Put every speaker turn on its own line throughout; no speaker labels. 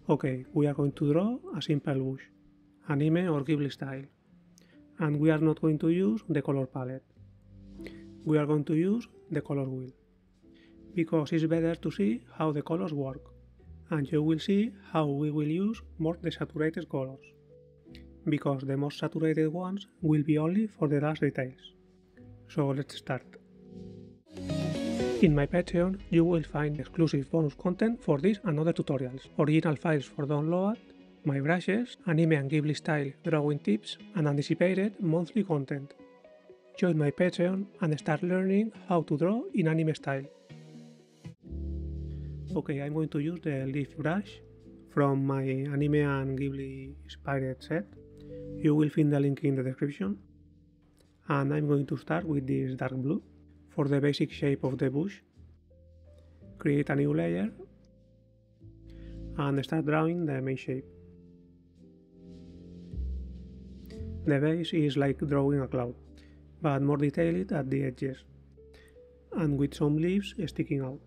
Okay, we are going to draw a simple bush, anime or Ghibli style, and we are not going to use the color palette. We are going to use the color wheel, because it's better to see how the colors work, and you will see how we will use more desaturated colors, because the most saturated ones will be only for the last details. So let's start. In my Patreon, you will find exclusive bonus content for this and other tutorials, original files for download, my brushes, anime and Ghibli style drawing tips, and anticipated monthly content. Join my Patreon and start learning how to draw in anime style. Okay, I'm going to use the leaf brush from my anime and Ghibli inspired set. You will find the link in the description. And I'm going to start with this dark blue. For the basic shape of the bush, create a new layer and start drawing the main shape. The base is like drawing a cloud, but more detailed at the edges, and with some leaves sticking out.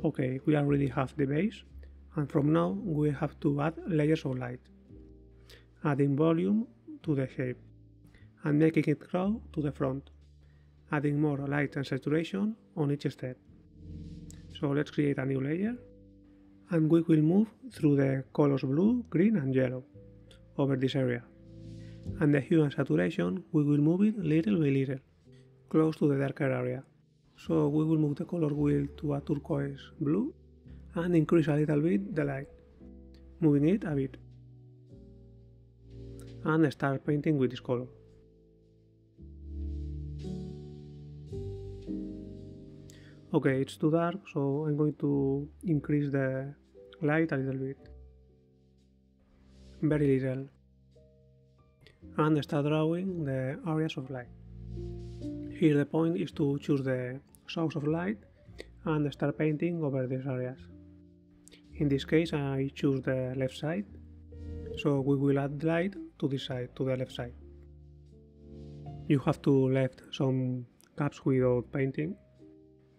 Okay, we already have the base, and from now we have to add layers of light, adding volume to the shape, and making it grow to the front, adding more light and saturation on each step. So let's create a new layer, and we will move through the colors blue, green and yellow over this area, and the hue and saturation we will move it little by little, close to the darker area. So we will move the color wheel to a turquoise blue and increase a little bit the light, moving it a bit, and start painting with this color. Okay, it's too dark, so I'm going to increase the light a little bit, very little, and start drawing the areas of light. Here the point is to choose the source of light and start painting over these areas. In this case I choose the left side, so we will add light to this side, to the left side. You have to left some gaps without painting,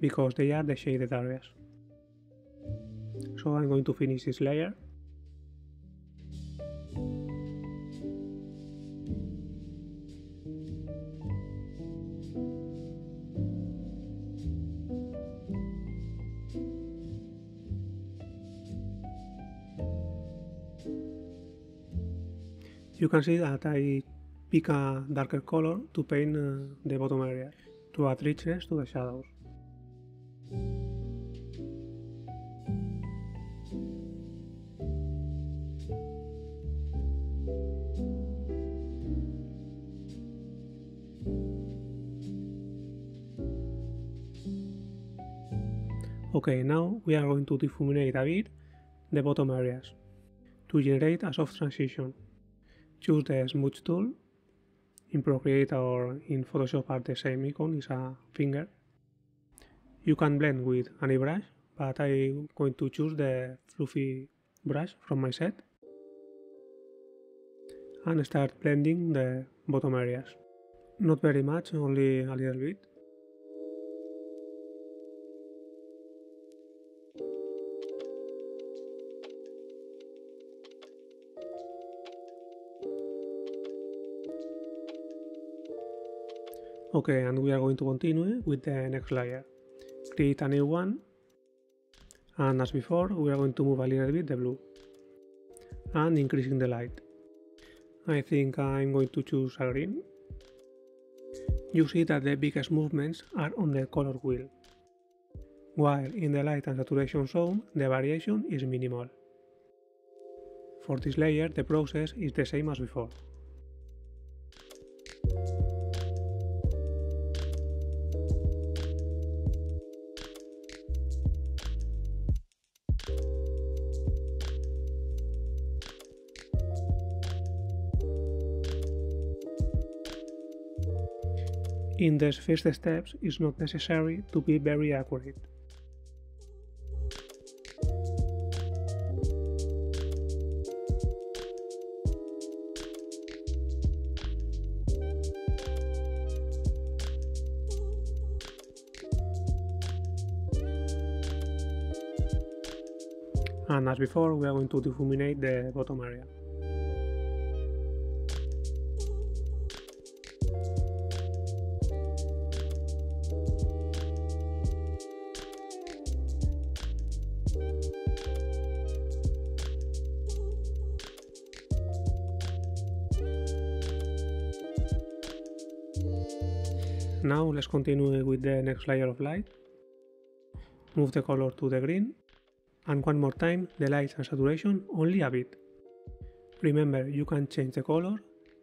because they are the shaded areas. So I'm going to finish this layer. You can see that I pick a darker color to paint the bottom area, to add richness to the shadows. Okay, now we are going to difuminate a bit the bottom areas to generate a soft transition. Choose the smudge tool. In PROCREATE or in Photoshop are the same icon, is a finger. You can blend with any brush, but I'm going to choose the fluffy brush from my set and start blending the bottom areas. Not very much, only a little bit. Okay, and we are going to continue with the next layer. Create a new one, and as before we are going to move a little bit the blue and increasing the light. I think I'm going to choose a green. You see that the biggest movements are on the color wheel, while in the light and saturation zone the variation is minimal. For this layer the process is the same as before. In these first steps, it's not necessary to be very accurate. And as before, we are going to difuminate the bottom area. Now let's continue with the next layer of light. Move the color to the green, and one more time the light and saturation only a bit. Remember, you can change the color,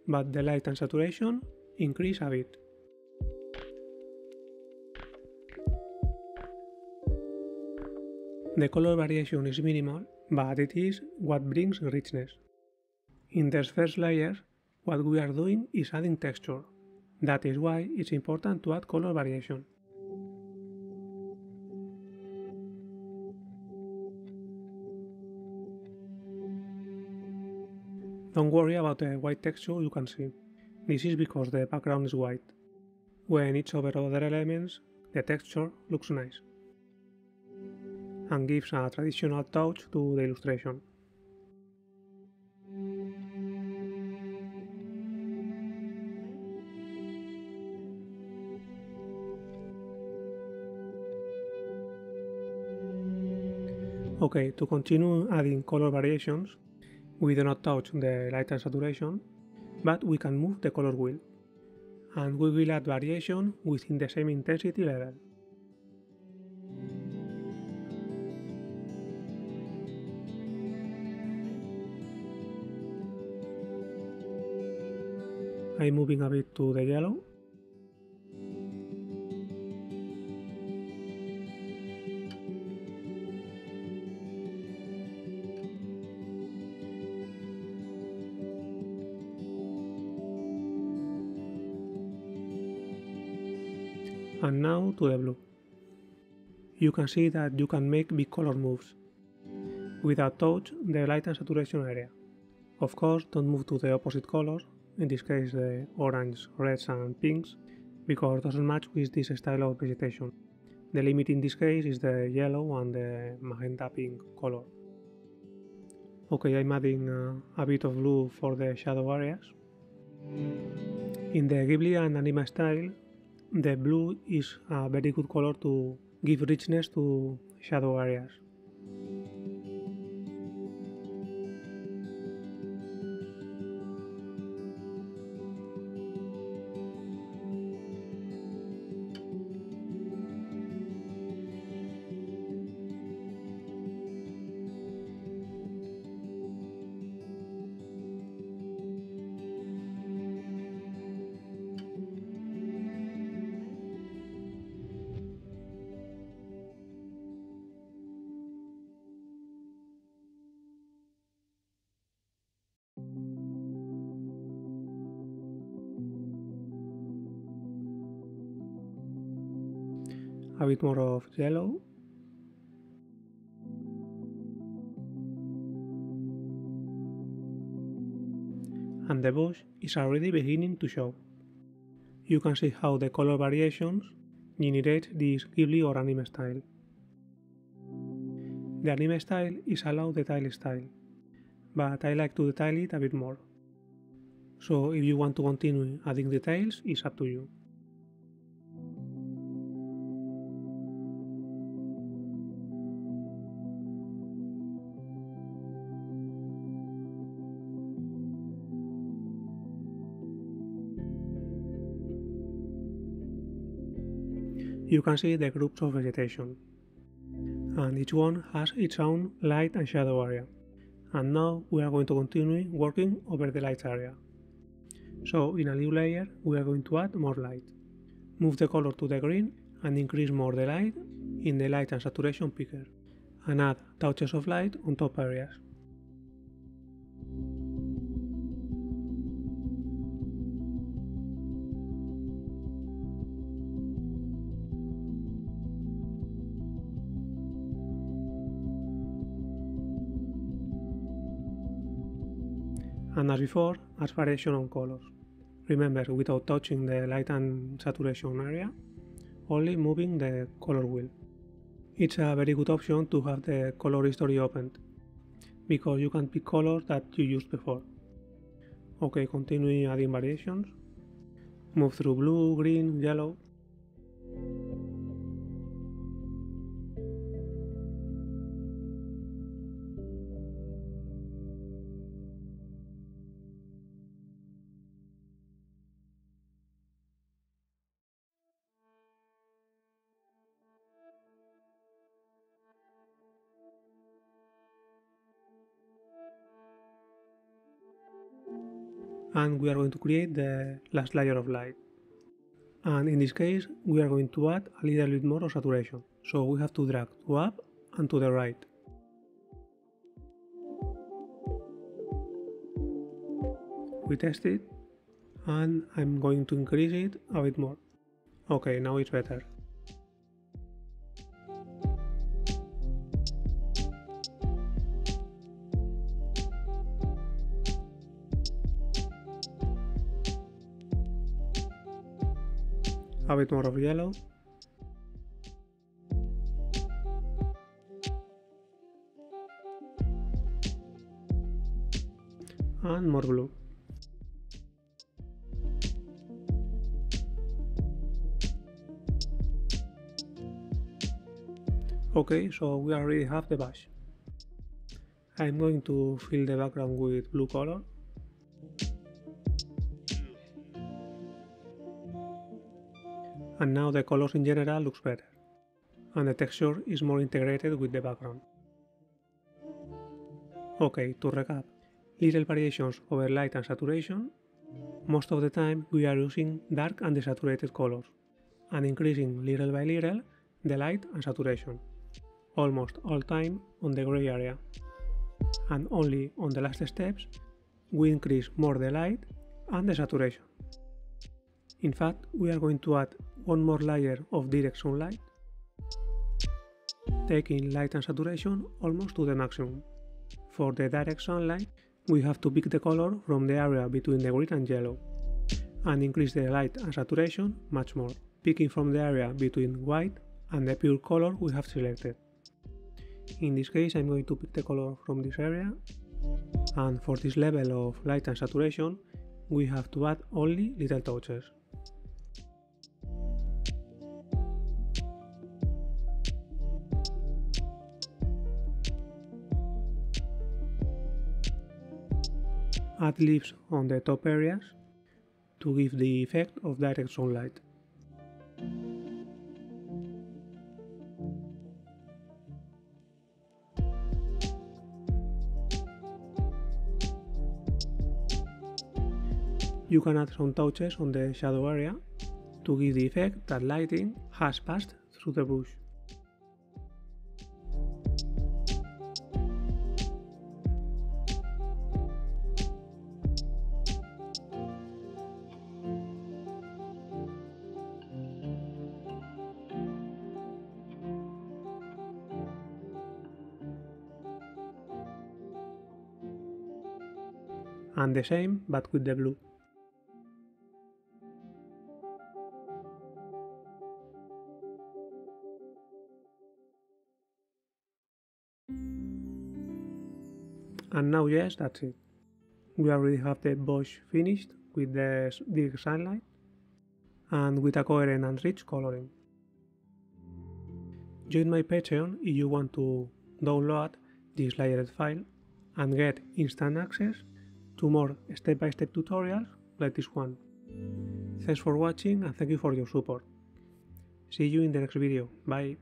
but the light and saturation increase a bit. The color variation is minimal, but it is what brings richness. In this first layer, what we are doing is adding texture. That is why it's important to add color variation. Don't worry about the white texture you can see. This is because the background is white. When it's over other elements, the texture looks nice and gives a traditional touch to the illustration. Okay, to continue adding color variations, we do not touch the light and saturation, but we can move the color wheel, and we will add variation within the same intensity level. I'm moving a bit to the yellow. And now to the blue. You can see that you can make big color moves without touch the light and saturation area. Of course, don't move to the opposite colors, in this case the orange, reds and pinks, because it doesn't match with this style of vegetation. The limit in this case is the yellow and the magenta pink color. Okay, I'm adding a bit of blue for the shadow areas. In the Ghibli and anime style, the blue is a very good color to give richness to shadow areas. A bit more of yellow. And the bush is already beginning to show. You can see how the color variations generate this Ghibli or anime style. The anime style is a low detail style, but I like to detail it a bit more. So if you want to continue adding details, it's up to you. You can see the groups of vegetation, and each one has its own light and shadow area. And now we are going to continue working over the light area. So in a new layer we are going to add more light. Move the color to the green and increase more the light in the light and saturation picker, and add touches of light on top areas. And as before, add variation on colors. Remember, without touching the light and saturation area, only moving the color wheel. It's a very good option to have the color history opened, because you can pick colors that you used before. Okay, continue adding variations. Move through blue, green, yellow. And we are going to create the last layer of light. And in this case, we are going to add a little bit more of saturation. So we have to drag to up and to the right. We test it, and I'm going to increase it a bit more. Okay, now it's better. A bit more of yellow. And more blue. Okay, so we already have the brush. I'm going to fill the background with blue color. And now the colors in general looks better, and the texture is more integrated with the background. Okay, to recap, little variations over light and saturation. Most of the time we are using dark and desaturated colors, and increasing little by little the light and saturation, almost all time on the gray area. And only on the last steps we increase more the light and the saturation. In fact, we are going to add one more layer of direct sunlight, taking light and saturation almost to the maximum. For the direct sunlight, we have to pick the color from the area between the green and yellow, and increase the light and saturation much more, picking from the area between white and the pure color we have selected. In this case, I'm going to pick the color from this area, and for this level of light and saturation, we have to add only little touches. Add leaves on the top areas to give the effect of direct sunlight. You can add some touches on the shadow area to give the effect that lighting has passed through the brush. And the same but with the blue. And now yes, that's it. We already have the brush finished with the direct sunlight and with a coherent and rich coloring. Join my Patreon if you want to download this layered file and get instant access to more step-by-step tutorials like this one. Thanks for watching and thank you for your support. See you in the next video. Bye.